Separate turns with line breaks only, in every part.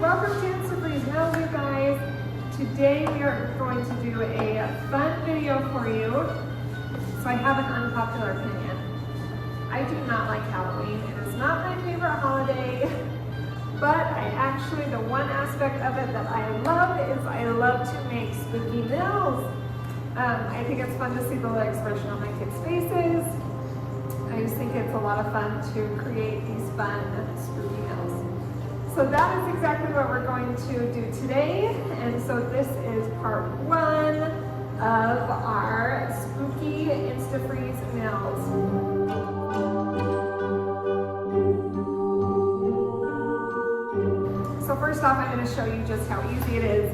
welcome to InstaFreeze Meals, you guys. Today we are going to do a fun video for you. So I have an unpopular opinion. I do not like Halloween. It is not my favorite holiday, but the one aspect of it that I love is I love to make spooky meals. I think it's fun to see the expression on my kids' faces. I just think it's a lot of fun to create these fun spooky meals. So that is exactly what we're going to do today. And so this is part one of our spooky InstaFreeze meals. So first off, I'm going to show you just how easy it is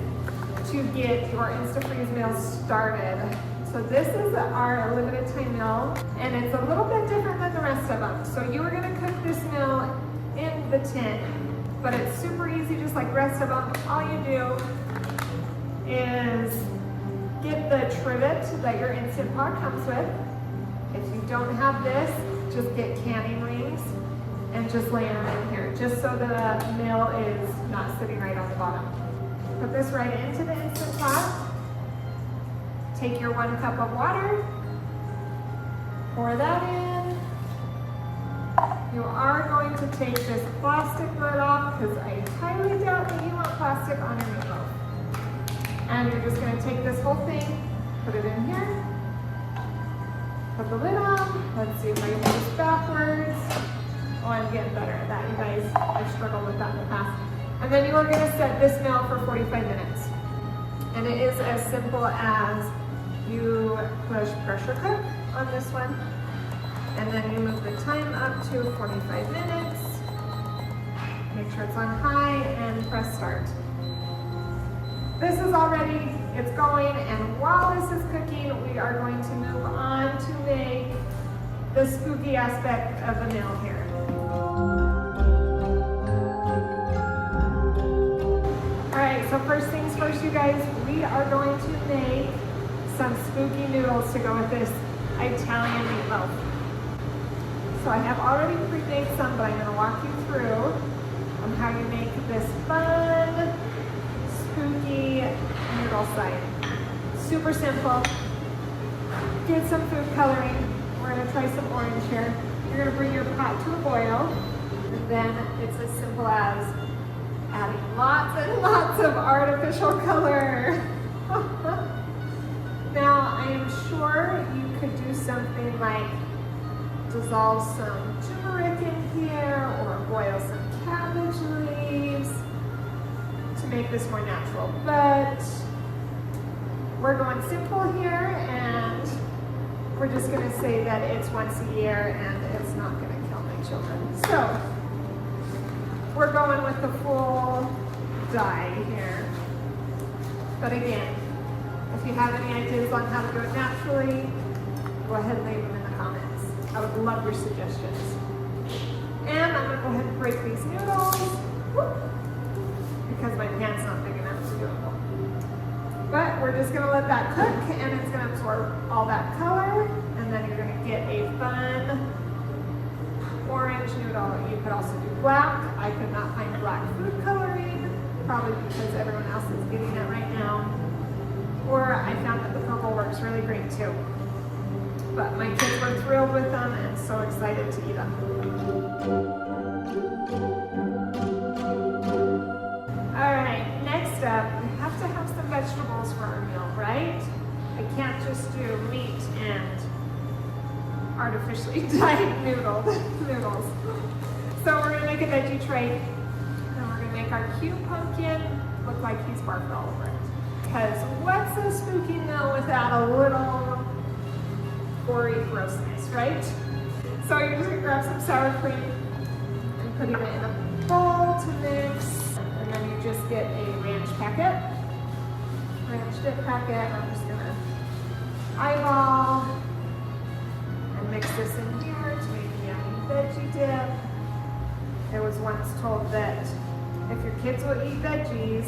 to get your InstaFreeze meals started. So this is our limited time meal, and it's a little bit different than the rest of them. So you are going to cook this meal in the tin, but it's super easy, just like the rest of them. All you do is get the trivet that your Instant Pot comes with. If you don't have this, just get canning rings and just lay them in here, just so the meal is not sitting right on the bottom. Put this right into the Instant Pot. Take your 1 cup of water, pour that in. You are going to take this plastic lid off because I highly doubt that you want plastic on your meatloaf. And you're just going to take this whole thing, put it in here, put the lid on. Let's see if I can do this backwards. Oh, I'm getting better at that, you guys. I've struggled with that in the past. And then you are going to set this meal for 45 minutes. And it is as simple as you push pressure cook on this one, and then you move the time up to 45 minutes. Make sure it's on high and press start. This is already, it's going, and while this is cooking, we are going to move on to make the spooky aspect of the meal here. Alright, so first things first, you guys, we are going to make some spooky noodles to go with this Italian meatloaf. So I have already pre-made some, but I'm going to walk you through on how you make this fun, spooky noodle side. Super simple. Get some food coloring. We're going to try some orange here. You're going to bring your pot to a boil, and then it's as simple as adding lots and lots of artificial color. Now, I am sure you could do something like dissolve some turmeric in here or boil some cabbage leaves to make this more natural. But we're going simple here, and we're just going to say that it's once a year and it's not going to kill my children. So, we're going with the full dye here. But again, if you have any ideas on how to do it naturally, go ahead and leave them in the comments. I would love your suggestions. And I'm going to go ahead and break these noodles because my pan's not big enough to do it all. But we're just going to let that cook, and it's going to absorb all that color, and then you're going to get a fun orange noodle. You could also do black. I could not find black food coloring, probably because everyone else is getting it right now. Or I found that the purple works really great too. But my kids were thrilled with them and so excited to eat them. Alright, next up, we have to have some vegetables for our meal, right? I can't just do meat and artificially dyed noodles. So we're going to make a veggie tray, and we're going to make our cute pumpkin look like he's barfed all over it. Because what's a spooky meal without a little gory grossness, right? So you're just going to grab some sour cream and put it in a bowl to mix, and then you just get a ranch dip packet. I'm just going to eyeball and mix this in here to make a yummy veggie dip. I was once told that if your kids will eat veggies,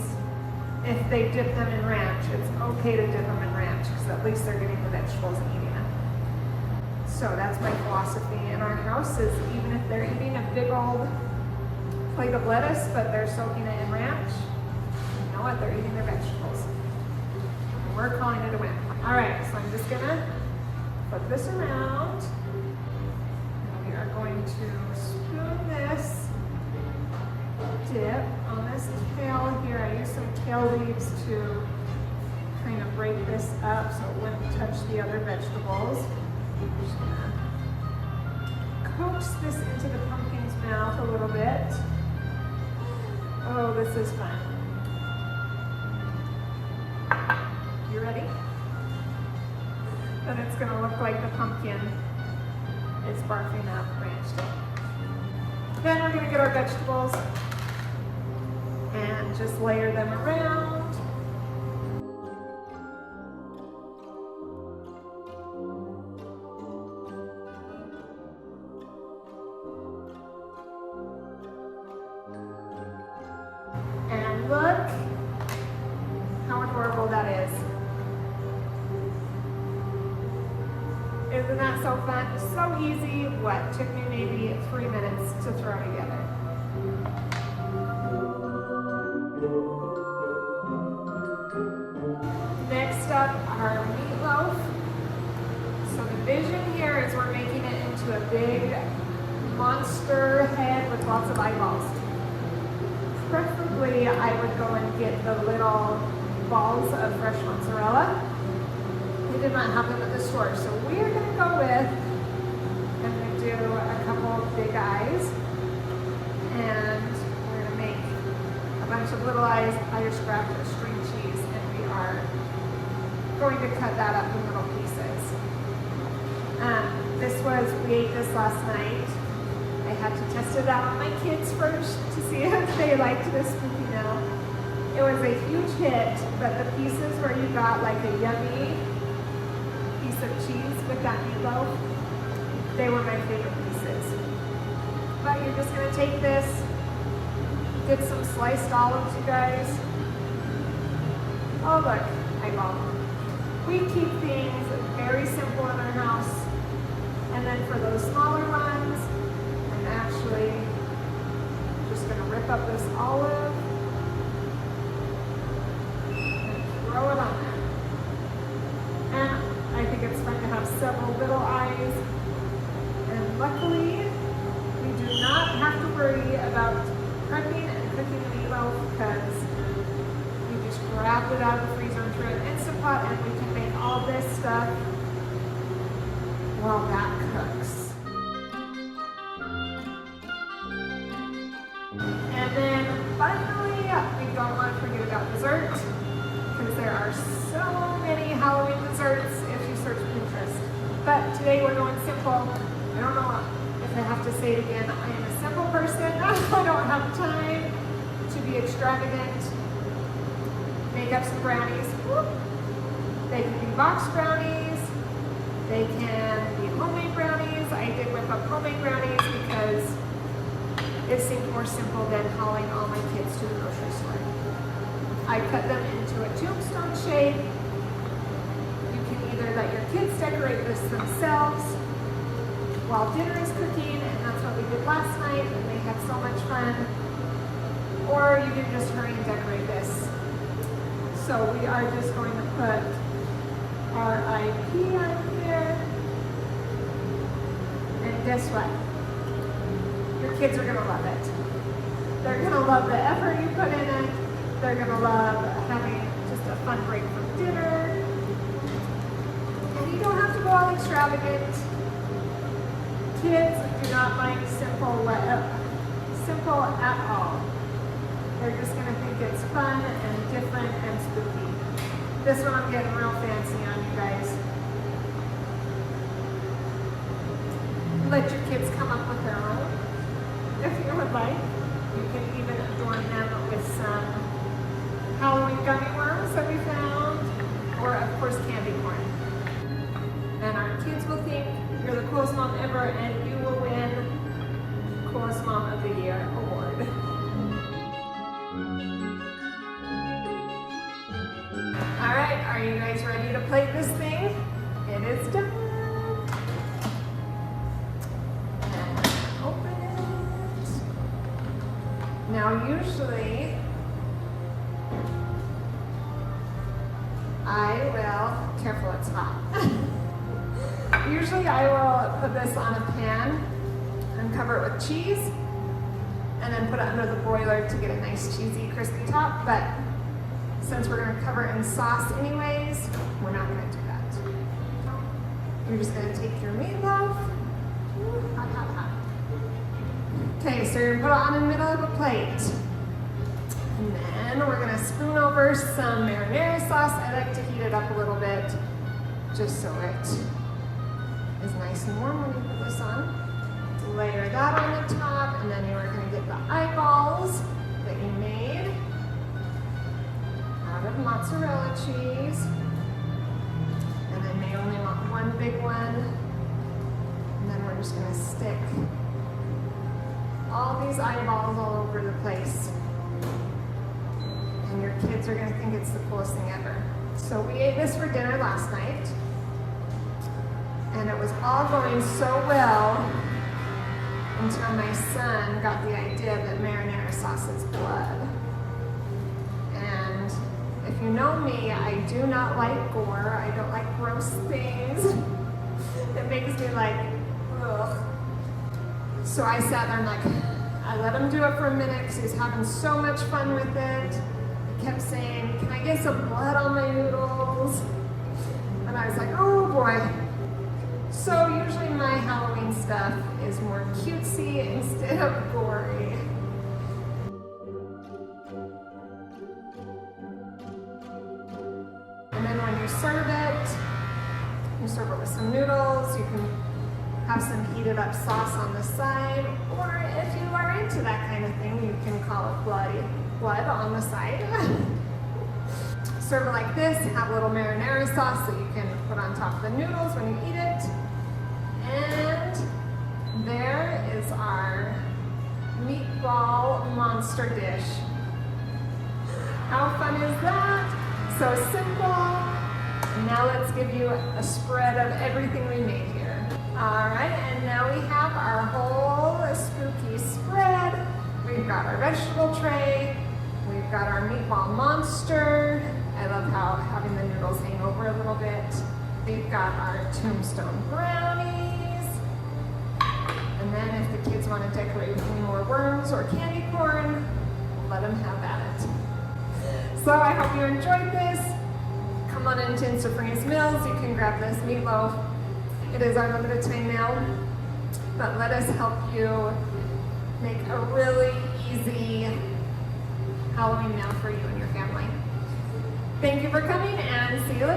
if they dip them in ranch, it's okay to dip them in ranch because at least they're getting the vegetables and eating them. So that's my philosophy in our house, is even if they're eating a big old plate of lettuce, but they're soaking it in ranch. You know what? They're eating their vegetables. And we're calling it a win. All right, so I'm just gonna flip this around. And we are going to spoon this dip on this tail here. I use some kale leaves to kind of break this up so it wouldn't touch the other vegetables. I'm just gonna coax this into the pumpkin's mouth a little bit. Oh, this is fun. You ready? Then it's gonna look like the pumpkin is barfing up ranch dip. Then we're gonna get our vegetables and just layer them around. And look how adorable that is. Isn't that so fun? So easy. What? Took me maybe 3 minutes to throw together. Next up, our meatloaf. So the vision here is we're making it into a big monster head with lots of eyeballs. Preferably, I would go and get the little balls of fresh mozzarella. They did not have them at the store, so we're going to go with, I'm going to do a couple of big eyes, and we're going to make a bunch of little eyes. I just grabbed a string cheese, and we are going to cut that up in little pieces. We ate this last night. I had to test it out on my kids first to see if they liked this spooky meal. It was a huge hit, but the pieces where you got like a yummy piece of cheese with that meatloaf, they were my favorite pieces. But you're just gonna take this, get some sliced olives, you guys. Oh look, eyeball. We keep things very simple in our house. And then for those smaller ones, I'm actually just gonna rip up this olive and throw it on there. And I think it's fun to have several little eyes. And luckily, we do not have to worry about prepping and cooking the meatloaf because we just grabbed it out of the freezer and threw it in an Instant Pot, and we can make all this stuff while that cooks. And then finally, we don't want to forget about dessert because there are so many Halloween desserts if you search Pinterest. But today we're going simple. I don't know if I have to say it again. I am a simple person. I don't have time to be extravagant. Make up some brownies. Whoop. They can be box brownies. They can be homemade brownies. I did whip up homemade brownies because it seemed more simple than hauling all my kids to the grocery store. I cut them into a tombstone shape. You can either let your kids decorate this themselves while dinner is cooking, and that's what we did last night, and they had so much fun. Or you can just hurry and decorate this. So we are just going to put RIP on here. And guess what? Your kids are going to love it. They're going to love the effort you put in it. They're going to love having just a fun break from dinner. And you don't have to go all extravagant. Kids do not like simple at all. They're just going to think it's fun and different and spooky. This one I'm getting real fancy on, you guys. Let your kids come up with their own, if you would like. You can even adorn them with some Halloween gummy worms that we found, or of course candy corn. And our kids will think you're the coolest mom ever, and you will win Coolest Mom of the Year award. All right, are you guys ready to plate this thing? It is done. And open it. Now, usually, I will, careful, it's hot. Usually I will put this on a pan and cover it with cheese and then put it under the broiler to get a nice cheesy crispy top, but since we're gonna cover it in sauce anyways, we're not gonna do that. You're just gonna take your meatloaf. Ooh, hot, hot, hot. Okay, so you're gonna put it on the middle of a plate. And then we're gonna spoon over some marinara sauce. I like to heat it up a little bit, just so it is nice and warm when you put this on. Layer that on the top, and then you are gonna get the eyeballs that you made out of mozzarella cheese. And I may only want one big one. And then we're just gonna stick all these eyeballs all over the place. And your kids are gonna think it's the coolest thing ever. So we ate this for dinner last night. And it was all going so well until my son got the idea that marinara sauce is blood. And if you know me, I do not like gore. I don't like gross things. It makes me like, ugh. So I sat there and I let him do it for a minute because he was having so much fun with it. He kept saying, can I get some blood on my noodles? And I was like, oh boy. So usually my Halloween stuff is more cutesy instead of gory. And then when you serve it with some noodles. You can have some heated up sauce on the side, or if you are into that kind of thing, you can call it blood on the side. Serve it like this, have a little marinara sauce that you can put on top of the noodles when you eat it. And there is our meatball monster dish. How fun is that? So simple. And now let's give you a spread of everything we made here. All right, and now we have our whole spooky spread. We've got our vegetable tray. We've got our meatball monster. I love how having the noodles hang over a little bit. We've got our Tombstone Brownies. And then if the kids want to decorate with any more worms or candy corn, let them have at it. So I hope you enjoyed this. Come on into InstaFreeze Meals. You can grab this meatloaf. It is our limited time meal, but let us help you make a really easy Halloween meal for you and your family. Thank you for coming, and see you later.